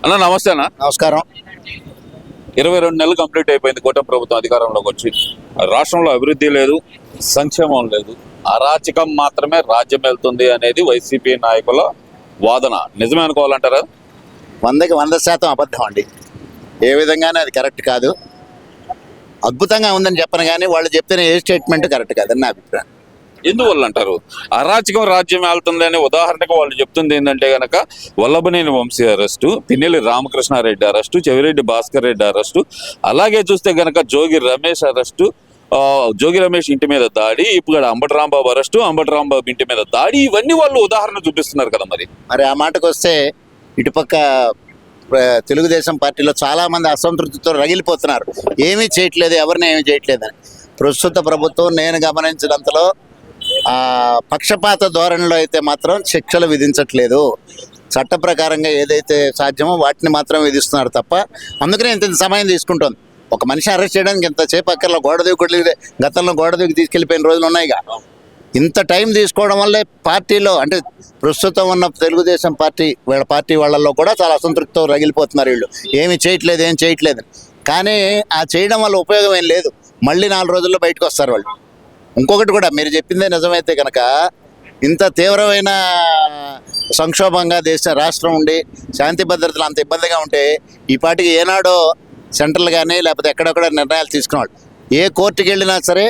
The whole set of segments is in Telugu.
అన్న నమస్తే అన్న. నమస్కారం. 22 నెలలు కంప్లీట్ అయిపోయింది కూటమి ప్రభుత్వం అధికారంలోకి వచ్చి. రాష్ట్రంలో అభివృద్ధి లేదు, సంక్షేమం లేదు, అరాచకం మాత్రమే రాజ్యం వెళ్తుంది అనేది వైసీపీ నాయకుల వాదన. నిజమే అనుకోవాలంటారా? 100కి 100% అబద్ధం అండి. ఏ విధంగానే అది కరెక్ట్ కాదు. అద్భుతంగా ఉందని చెప్పను కానీ వాళ్ళు చెప్తున్న ఏ స్టేట్మెంట్ కరెక్ట్ కాదని నా అభిప్రాయం. ఎందువల్ల అంటారు? అరాచకం రాజ్యం వెళ్తుంది అనే ఉదాహరణకు వాళ్ళు చెప్తుంది ఏంటంటే గనక Vallabhaneni Vamsi arrest, Pinnelli Ramakrishna Reddy arrest, Chevireddy Bhaskar Reddy arrest, అలాగే చూస్తే గనక జోగి రమేష్ అరెస్టు, జోగి రమేష్ ఇంటి మీద దాడి, ఇప్పుడు అంబటి రాంబాబు అరెస్టు, అంబటి రాంబాబు ఇంటి మీద దాడి, ఇవన్నీ వాళ్ళు ఉదాహరణ చూపిస్తున్నారు కదా. మరి ఆ మాటకు వస్తే ఇటుపక్క తెలుగుదేశం పార్టీలో చాలామంది అసంతృప్తితో రగిలిపోతున్నారు. ఏమీ చేయట్లేదు, ఎవరిని ఏమీ చేయట్లేదని. ప్రస్తుత ప్రభుత్వం నేను గమనించినంతలో పక్షపాత ధోరణిలో అయితే మాత్రం శిక్షలు విధించట్లేదు. చట్ట ప్రకారంగా ఏదైతే సాధ్యమో వాటిని మాత్రం విధిస్తున్నారు తప్ప, అందుకనే ఇంత సమయం తీసుకుంటుంది. ఒక మనిషి అరెస్ట్ చేయడానికి ఇంత సేపు అక్కర్లో. గతంలో గోడ దూకి తీసుకెళ్ళిపోయిన రోజులు ఉన్నాయిగా. ఇంత టైం తీసుకోవడం వల్లే పార్టీలో అంటే ప్రస్తుతం ఉన్న తెలుగుదేశం పార్టీ వాళ్ళల్లో కూడా చాలా అసంతృప్తితో రగిలిపోతున్నారు. వీళ్ళు ఏం చేయట్లేదు. కానీ ఆ చేయడం వల్ల ఉపయోగం ఏం లేదు. మళ్ళీ 4 రోజుల్లో బయటకు వస్తారు వాళ్ళు. ఇంకొకటి కూడా మీరు చెప్పిందే నిజమైతే కనుక ఇంత తీవ్రమైన సంక్షోభంగా రాష్ట్రం ఉండి శాంతి భద్రతలు అంత ఇబ్బందిగా ఉంటే ఈ పార్టీకి ఏనాడో సెంట్రల్ కానీ లేకపోతే ఎక్కడొక్కడ నిర్ణయాలు తీసుకున్నాడు. ఏ కోర్టుకి వెళ్ళినా సరే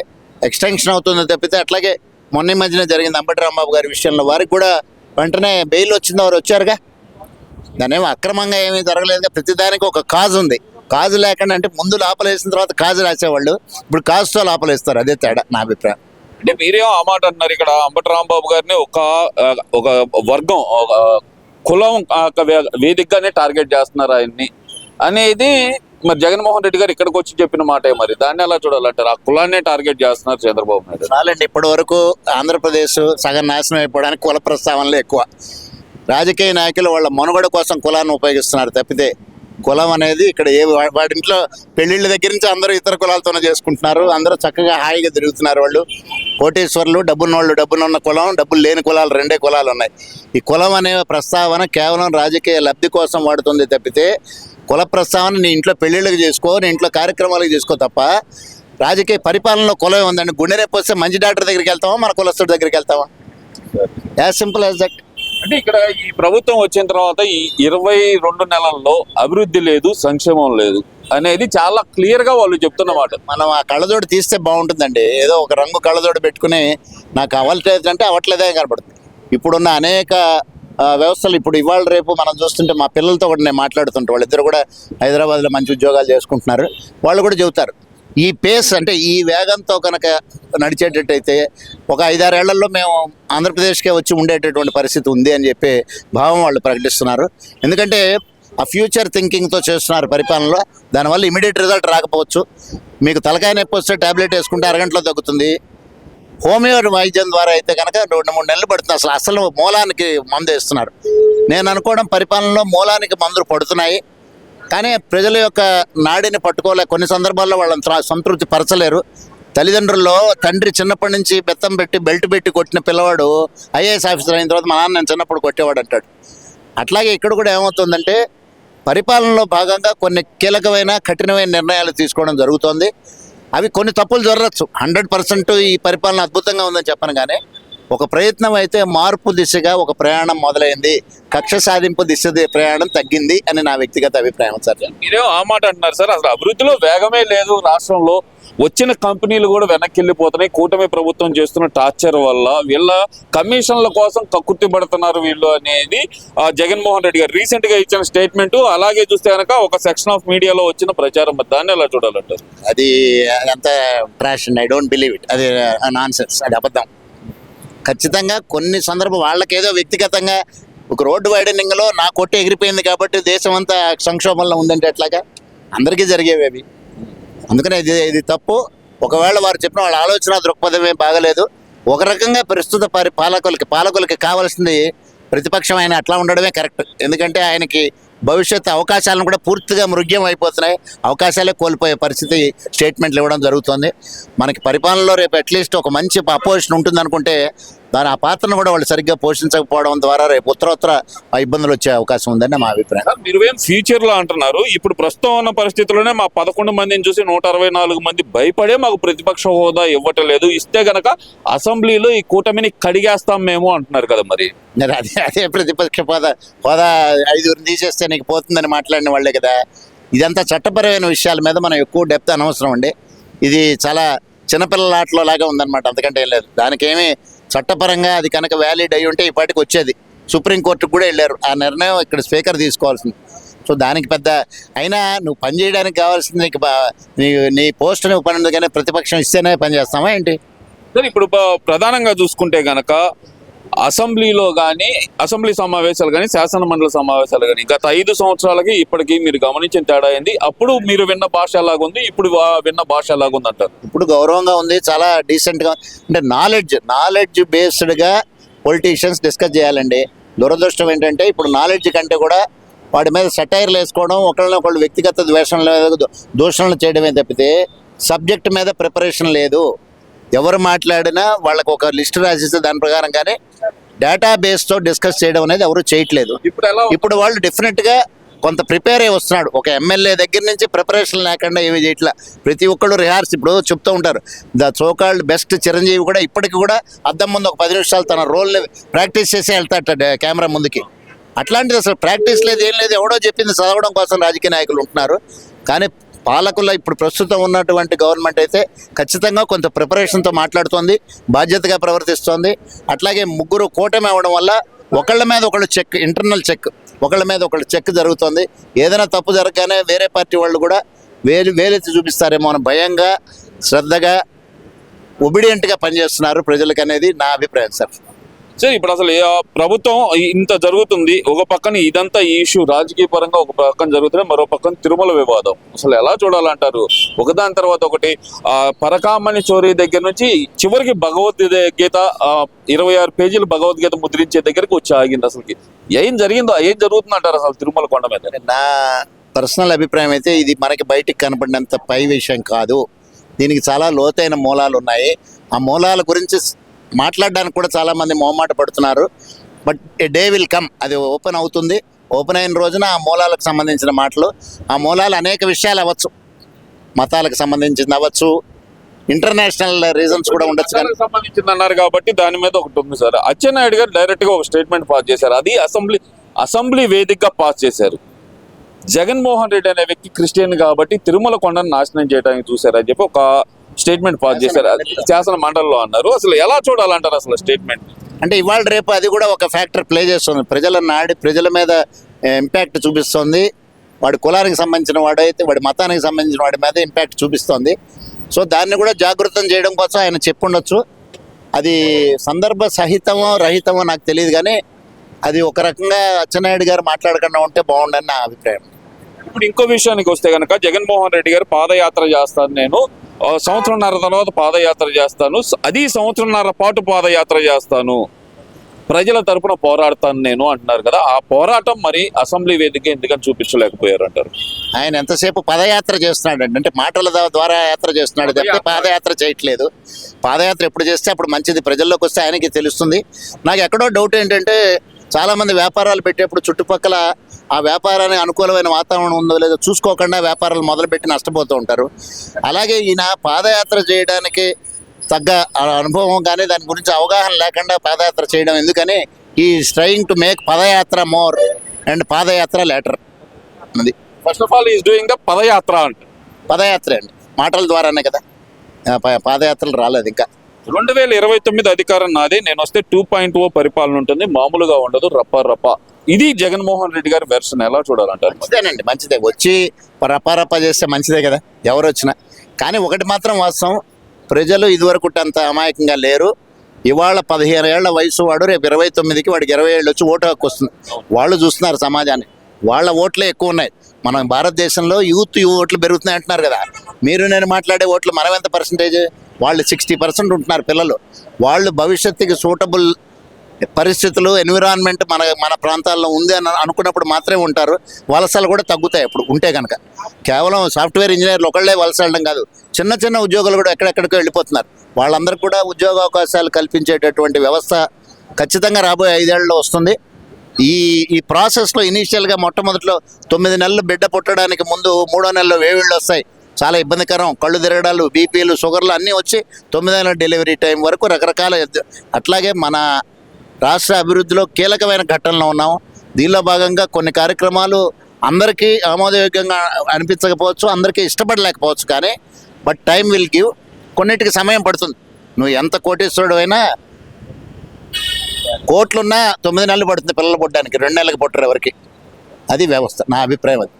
ఎక్స్టెన్షన్ అవుతుందో తప్పితే, అట్లాగే మొన్న మధ్యన జరిగింది అంబటి రాంబాబు గారి విషయంలో వారికి కూడా వెంటనే బెయిల్ వచ్చింది. వారు వచ్చారుగా. దాని ఏమో అక్రమంగా ఏమీ జరగలేదుగా. ప్రతిదానికి ఒక కాజు ఉంది. కాజు లేకుండా అంటే ముందు లోపలేసిన తర్వాత కాజు రాసేవాళ్ళు, ఇప్పుడు కాజుతో లోపలేస్తారు. అదే తేడా నా అభిప్రాయం. అంటే మీరేమో ఆ మాట అన్నారు. ఇక్కడ అంబటి రాంబాబు గారిని ఒక వర్గం, ఒక కులం వేదికగానే టార్గెట్ చేస్తున్నారు ఆయన్ని అనేది మరి జగన్మోహన్ రెడ్డి గారు ఇక్కడికి వచ్చి చెప్పిన మాటే. మరి దాన్ని ఎలా చూడాలంటారు? ఆ కులాన్నే టార్గెట్ చేస్తున్నారు చంద్రబాబు నాయుడు. చాలండి. ఇప్పటి వరకు ఆంధ్రప్రదేశ్ సగం నాశనం అయిపోవడానికి కుల ప్రస్తావనలు ఎక్కువ. రాజకీయ నాయకులు వాళ్ళ మనుగడ కోసం కులాన్ని ఉపయోగిస్తున్నారు తప్పితే, కులం అనేది ఇక్కడ వాడి ఇంట్లో పెళ్లిళ్ళ దగ్గర నుంచి అందరూ ఇతర కులాలతోనే చేసుకుంటున్నారు. అందరూ చక్కగా హాయిగా తిరుగుతున్నారు. వాళ్ళు కోటేశ్వర్లు, డబ్బున్న కులం, డబ్బులు లేని కులాలు, 2 కులాలు ఉన్నాయి. ఈ కులం అనే ప్రస్తావన కేవలం రాజకీయ లబ్ధి కోసం వాడుతుంది తప్పితే, కుల ప్రస్తావన నీ ఇంట్లో పెళ్లిళ్ళకి చేసుకో, నీ ఇంట్లో కార్యక్రమాలకు చేసుకో తప్ప రాజకీయ పరిపాలనలో కులం ఉందండి. గుండె రేపు వస్తే మంచి డాక్టర్ దగ్గరికి వెళ్తామా, మన కులస్తుడి దగ్గరికి వెళ్తామా? As simple as that. అంటే ఇక్కడ ఈ ప్రభుత్వం వచ్చిన తర్వాత ఈ 22 నెలల్లో అభివృద్ధి లేదు, సంక్షేమం లేదు అనేది చాలా క్లియర్ గా వాళ్ళు చెప్తున్నమాట. మనం ఆ కళ్ళజోడు తీస్తే బాగుంటుందండి. ఏదో ఒక రంగు కళ్ళజోడు పెట్టుకుని నాకు అవ్వట్లేదంటే అవ్వట్లేదే కనపడుతుంది. ఇప్పుడున్న అనేక వ్యవస్థలు ఇప్పుడు ఇవాళ రేపు మనం చూస్తుంటే మా పిల్లలతో కూడా నేను మాట్లాడుతుంటే వాళ్ళిద్దరు కూడా హైదరాబాద్లో మంచి ఉద్యోగాలు చేసుకుంటున్నారు. వాళ్ళు కూడా చెబుతారు ఈ పేస్ అంటే ఈ వేగంతో కనుక నడిచేటట్టయితే ఒక 5-6 ఏళ్లలో మేము ఆంధ్రప్రదేశ్కే వచ్చి ఉండేటటువంటి పరిస్థితి ఉంది అని చెప్పి భావం వాళ్ళు ప్రకటిస్తున్నారు. ఎందుకంటే ఆ ఫ్యూచర్ థింకింగ్తో చేస్తున్నారు పరిపాలనలో. దానివల్ల ఇమీడియట్ రిజల్ట్ రాకపోవచ్చు. మీకు తలకాయ నొప్పి వస్తే ట్యాబ్లెట్ వేసుకుంటే అరగంటలో తగ్గుతుంది. హోమియో వైద్యం ద్వారా అయితే కనుక 2-3 నెలలు పడుతుంది. అసలు మూలానికి మందు వేస్తున్నారు. నేను అనుకోవడం పరిపాలనలో మూలానికి మందులు పడుతున్నాయి, కానీ ప్రజల యొక్క నాడిని పట్టుకోలే. కొన్ని సందర్భాల్లో వాళ్ళని సంతృప్తి పరచలేరు. తల్లిదండ్రుల్లో తండ్రి చిన్నప్పటి నుంచి బెల్ట్ పెట్టి కొట్టిన పిల్లవాడు ఐఏఎస్ ఆఫీసర్ అయిన తర్వాత మా నాన్న నేను చిన్నప్పుడు కొట్టేవాడు అంటాడు. అట్లాగే ఇక్కడ కూడా ఏమవుతుందంటే పరిపాలనలో భాగంగా కొన్ని కీలకమైన కఠినమైన నిర్ణయాలు తీసుకోవడం జరుగుతోంది. అవి కొన్ని తప్పులు జరగచ్చు. 100% ఈ పరిపాలన అద్భుతంగా ఉందని చెప్పను, కానీ ఒక ప్రయత్నం అయితే మార్పు దిశగా ఒక ప్రయాణం మొదలైంది. కక్ష సాధింపు దిశ ప్రయాణం తగ్గింది అని నా వ్యక్తిగత అభిప్రాయం సార్. మీరేమో ఆ మాట అంటున్నారు సార్. అసలు అభివృద్ధిలో వేగమే లేదు రాష్ట్రంలో. వచ్చిన కంపెనీలు కూడా వెనక్కి వెళ్ళిపోతున్నాయి. కూటమి ప్రభుత్వం చేస్తున్న టార్చర్ వల్ల వీళ్ళ కమిషన్ల కోసం కక్కుర్తి పడుతున్నారు వీళ్ళు అనేది జగన్మోహన్ రెడ్డి గారు రీసెంట్ గా ఇచ్చిన స్టేట్మెంట్. అలాగే చూస్తే కనుక ఒక సెక్షన్ ఆఫ్ మీడియాలో వచ్చిన ప్రచారం. దాన్ని ఎలా చూడాలంటారు? అది అంత trash and I don't believe it. అది నాన్సెన్స్, అది అబద్ధం. ఖచ్చితంగా కొన్ని సందర్భం వాళ్ళకేదో వ్యక్తిగతంగా ఒక రోడ్డు వైడనింగ్లో నా కొట్టి ఎగిరిపోయింది కాబట్టి దేశం అంతా సంక్షోభంలో ఉందంటే ఎట్లాగా? అందరికీ జరిగేవి అవి. అందుకనే ఇది తప్పు. ఒకవేళ వారు చెప్పిన వాళ్ళ ఆలోచన దృక్పథమే బాగలేదు. ఒక రకంగా ప్రస్తుత పాలకులకి కావాల్సింది ప్రతిపక్షం ఆయన అట్లా ఉండడమే కరెక్ట్. ఎందుకంటే ఆయనకి భవిష్యత్ అవకాశాలను కూడా పూర్తిగా మృగ్యం అయిపోతున్నాయి. అవకాశాలే కోల్పోయే పరిస్థితి స్టేట్మెంట్లు ఇవ్వడం జరుగుతుంది. మనకి పరిపాలనలో రేపు అట్లీస్ట్ ఒక మంచి అపోజిషన్ ఉంటుంది అనుకుంటే ఆ పాత్రను కూడా వాళ్ళు సరిగ్గా పోషించకపోవడం ద్వారా రేపు ఉత్తరోత్తర ఆ ఇబ్బందులు వచ్చే అవకాశం ఉందని మా అభిప్రాయం. సార్, మీరు ఏం ఫ్యూచర్ లో అంటున్నారు, ఇప్పుడు ప్రస్తుతం ఉన్న పరిస్థితుల్లోనే మా 11 మందిని చూసి 164 మంది భయపడే మాకు ప్రతిపక్ష హోదా ఇవ్వటలేదు, ఇస్తే గనక అసెంబ్లీలో ఈ కూటమిని కడిగేస్తాం మేము అంటున్నారు కదా. మరి అదే ప్రతిపక్ష హోదా 5 తీసేస్తే నీకు పోతుందని మాట్లాడిన వాళ్ళే కదా. ఇదంతా చట్టపరమైన విషయాల మీద మనం ఎక్కువ డెప్త్ అనవసరం అండి. ఇది చాలా చిన్నపిల్లల ఆటలో లాగా ఉందన్నమాట, అంతకంటే ఏం లేదు. దానికేమి చట్టపరంగా అది కనుక వ్యాలిడ్ అయ్యి ఉంటే ఈ పాటికి వచ్చేది. సుప్రీంకోర్టుకు కూడా వెళ్ళారు, ఆ నిర్ణయం ఇక్కడ స్పీకర్ తీసుకోవాల్సింది. సో దానికి పెద్ద అయినా నువ్వు పని చేయడానికి కావాల్సింది నీ పోస్ట్ నువ్వు పని ఉంది, కానీ ప్రతిపక్షం ఇస్తేనే పని చేస్తావా ఏంటి? సార్, ఇప్పుడు ప్రధానంగా చూసుకుంటే గనక అసెంబ్లీలో కానీ, అసెంబ్లీ సమావేశాలు కానీ, శాసన మండలి సమావేశాలు కానీ గత 5 సంవత్సరాలకి ఇప్పటికీ మీరు గమనించిన తేడా ఏంది? అప్పుడు మీరు విన్న భాష ఎలాగుంది, ఇప్పుడు విన్న భాష ఎలాగుంది అంటారు? ఇప్పుడు గౌరవంగా ఉంది, చాలా డీసెంట్గా. అంటే నాలెడ్జ్ బేస్డ్గా పొలిటీషియన్స్ డిస్కస్ చేయాలండి. దురదృష్టం ఏంటంటే ఇప్పుడు నాలెడ్జ్ కంటే కూడా వాడి మీద సెటైర్లు వేసుకోవడం, ఒకళ్ళు వ్యక్తిగత దూషణలు చేయడమే తప్పితే సబ్జెక్ట్ మీద ప్రిపరేషన్ లేదు. ఎవరు మాట్లాడినా వాళ్ళకు ఒక లిస్ట్ రాసిస్తే దాని ప్రకారం కానీ డేటాబేస్తో డిస్కస్ చేయడం అనేది ఎవరు చేయట్లేదు. ఇప్పుడు వాళ్ళు డెఫినెట్గా కొంత ప్రిపేర్ అయ్యి వస్తున్నాడు. ఒక ఎమ్మెల్యే దగ్గర నుంచి ప్రిపరేషన్ లేకుండా ఏమి చేయట్లా. ప్రతి ఒక్కళ్ళు రిహార్స్ ఇప్పుడు చెప్తూ ఉంటారు. ద సోకాల్డ్ బెస్ట్ చిరంజీవి కూడా ఇప్పటికి కూడా అద్దం ముందు ఒక 10 నిమిషాలు తన రోల్ని ప్రాక్టీస్ చేసి వెళ్తాట కెమెరా ముందుకి. అట్లాంటిది అసలు ప్రాక్టీస్ లేదు, ఏం లేదు. ఎవడో చెప్పింది చదవడం కోసం రాజకీయ నాయకులు ఉంటున్నారు. కానీ పాలకుల్లో ఇప్పుడు ప్రస్తుతం ఉన్నటువంటి గవర్నమెంట్ అయితే ఖచ్చితంగా కొంత ప్రిపరేషన్తో మాట్లాడుతోంది, బాధ్యతగా ప్రవర్తిస్తోంది. అట్లాగే ముగ్గురు కూటమి అవ్వడం వల్ల ఒకళ్ళ మీద ఒకళ్ళు చెక్, ఇంటర్నల్ చెక్, ఒకళ్ళ మీద ఒకళ్ళు చెక్ జరుగుతుంది. ఏదైనా తప్పు జరగగానే వేరే పార్టీ వాళ్ళు కూడా వేలెత్తి చూపిస్తారేమో అని భయంగా, శ్రద్ధగా, ఒబిడియంట్గా పనిచేస్తున్నారు ప్రజలకు అనేది నా అభిప్రాయం సార్. సార్, ఇప్పుడు అసలు ప్రభుత్వం ఇంత జరుగుతుంది, ఒక పక్కన ఇదంతా ఈ ఇష్యూ రాజకీయ పరంగా ఒక పక్కన జరుగుతుంది, మరో పక్కన తిరుమల వివాదం, అసలు ఎలా చూడాలంటారు? ఒకదాని తర్వాత ఒకటి పరకామణి చోరీ దగ్గర నుంచి చివరికి భగవద్గీత 26 పేజీలు భగవద్గీత ముద్రించే దగ్గరికి వచ్చి ఆగింది. అసలుకి ఏం జరిగిందో, ఏం జరుగుతుంది అంటారు అసలు తిరుమల కొండ మీద? నా పర్సనల్ అభిప్రాయం అయితే ఇది మనకి బయటికి కనపడినంత పై విషయం కాదు. దీనికి చాలా లోతైన మూలాలు ఉన్నాయి. ఆ మూలాల గురించి మాట్లాడడానికి కూడా చాలామంది మొహమాట పడుతున్నారు. But A day will come, అది ఓపెన్ అవుతుంది. ఓపెన్ అయిన రోజున ఆ మూలాలకు సంబంధించిన మాటలు, ఆ మూలాలు అనేక విషయాలు అవ్వచ్చు, మతాలకు సంబంధించింది అవ్వచ్చు, ఇంటర్నేషనల్ రీజన్స్ కూడా ఉండొచ్చు. సంబంధించింది అన్నారు కాబట్టి దాని మీద ఒకటి ఉంది సార్. అచ్చెన్నాయుడు గారు డైరెక్ట్ గా ఒక స్టేట్మెంట్ పాస్ చేశారు, అది అసెంబ్లీ వేదికగా పాస్ చేశారు. జగన్మోహన్ రెడ్డి అనే వ్యక్తి క్రిస్టియన్ కాబట్టి తిరుమల కొండను నాశనం చేయడానికి చూశారని చెప్పి ఒక స్టేట్మెంట్ పాస్ చేశారు, శాసన మండలిలో అన్నారు. అసలు ఎలా చూడాలంటారు అసలు స్టేట్మెంట్? అంటే ఇవాళ రేపు అది కూడా ఒక ఫ్యాక్టర్ ప్లే చేస్తుంది. ప్రజల మీద ఇంపాక్ట్ చూపిస్తుంది. వాడి కులానికి సంబంధించిన వాడైతే వాడి మతానికి సంబంధించిన వాడి మీద ఇంపాక్ట్ చూపిస్తుంది. సో దాన్ని కూడా జాగృతం చేయడం కోసం ఆయన చెప్పుండొచ్చు. అది సందర్భ సహితమో రహితమో నాకు తెలియదు, కానీ అది ఒక రకంగా అచ్చెన్నాయుడు గారు మాట్లాడకుండా ఉంటే బాగుండని నా అభిప్రాయం. ఇప్పుడు ఇంకో విషయానికి వస్తే కనుక జగన్మోహన్ రెడ్డి గారు పాదయాత్ర చేస్తాను, నేను సంవత్సరంన్నర తర్వాత పాదయాత్ర చేస్తాను, అది సంవత్సరంన్నర పాటు పాదయాత్ర చేస్తాను, ప్రజల తరపున పోరాడతాను నేను అంటున్నారు కదా. ఆ పోరాటం మరి అసెంబ్లీ వేదిక ఎందుకని చూపించలేకపోయారు అంటారు? ఆయన ఎంతసేపు పదయాత్ర చేస్తున్నాడు అంటే మాటల ద్వారా యాత్ర చేస్తున్నాడు తప్పితే పాదయాత్ర చేయట్లేదు. పాదయాత్ర ఎప్పుడు చేస్తే అప్పుడు మంచిది, ప్రజల్లోకి వస్తే ఆయనకి తెలుస్తుంది. నాకు ఎక్కడో డౌట్ ఏంటంటే చాలామంది వ్యాపారాలు పెట్టేప్పుడు చుట్టుపక్కల ఆ వ్యాపారానికి అనుకూలమైన వాతావరణం ఉందో లేదో చూసుకోకుండా వ్యాపారాలు మొదలుపెట్టి నష్టపోతూ ఉంటారు. అలాగే ఈయన పాదయాత్ర చేయడానికి తగ్గ అనుభవం కానీ దాని గురించి అవగాహన లేకుండా పాదయాత్ర చేయడం ఎందుకని is trying to make padayatra more and padayatra later. అది first of all is doing the padayatra అంటే పదయాత్ర అండి, మాటల ద్వారానే కదా, పాదయాత్రలు రాలేదు ఇంకా. 2029 అధికారం నాది, నేను వస్తే 2.0 పరిపాలన ఉంటుంది, మామూలుగా ఉండదు, రప్ప. ఇది జగన్మోహన్ రెడ్డి గారి వెర్షన్, ఎలా చూడాలంటారు? మంచిదేనండి, మంచిదే. వచ్చి రప్ప చేస్తే మంచిదే కదా ఎవరు వచ్చినా. కానీ ఒకటి మాత్రం వాస్తవం, ప్రజలు ఇదివరకు అంత అమాయకంగా లేరు. ఇవాళ 15 ఏళ్ల వయసు వాడు రేపు 29కి వాడికి 20 ఏళ్ళు వచ్చి ఓటు హక్కు వస్తుంది. వాళ్ళు చూస్తున్నారు సమాజాన్ని, వాళ్ళ ఓట్లే ఎక్కువ ఉన్నాయి. మనం భారతదేశంలో యూత్ ఓట్లు పెరుగుతున్నాయి అంటున్నారు కదా. మీరు నేను మాట్లాడే ఓట్లు మనం ఎంత పర్సంటేజ్? వాళ్ళు 60% ఉంటున్నారు పిల్లలు. వాళ్ళు భవిష్యత్తుకి సూటబుల్ పరిస్థితులు ఎన్విరాన్మెంట్ మన ప్రాంతాల్లో ఉంది అని అనుకున్నప్పుడు మాత్రమే ఉంటారు. వలసలు కూడా తగ్గుతాయి అప్పుడు ఉంటే కనుక. కేవలం సాఫ్ట్వేర్ ఇంజనీర్లు ఒకళ్ళే వలస వెళ్ళడం కాదు, చిన్న చిన్న ఉద్యోగులు కూడా ఎక్కడెక్కడికో వెళ్ళిపోతున్నారు. వాళ్ళందరికీ కూడా ఉద్యోగ అవకాశాలు కల్పించేటటువంటి వ్యవస్థ ఖచ్చితంగా రాబోయే 5 ఏళ్లలో వస్తుంది. ఈ ప్రాసెస్లో ఇనీషియల్గా మొట్టమొదటిలో 9 నెలలు బిడ్డ పుట్టడానికి ముందు 3వ నెలలో వేవిళ్ళు వస్తాయి, చాలా ఇబ్బందికరం. కళ్ళు తిరగడాలు, బీపీలు, షుగర్లు అన్నీ వచ్చి 9 నెలల డెలివరీ టైం వరకు రకరకాల అట్లాగే మన రాష్ట్ర అభివృద్ధిలో కీలకమైన ఘట్టంలో ఉన్నాం. దీనిలో భాగంగా కొన్ని కార్యక్రమాలు అందరికీ ఆమోదయోగ్యంగా అనిపించకపోవచ్చు, అందరికీ ఇష్టపడలేకపోవచ్చు, కానీ బట్ టైం విల్ గివ్. కొన్నిటికి సమయం పడుతుంది. నువ్వు ఎంత కోటీశ్వరుడు అయినా కోట్లున్నా 9 నెలలు పడుతుంది పిల్లలు పుట్టడానికి, 2 నెలలకు పుట్టరు ఎవరికి. అది వ్యవస్థ, నా అభిప్రాయం అది.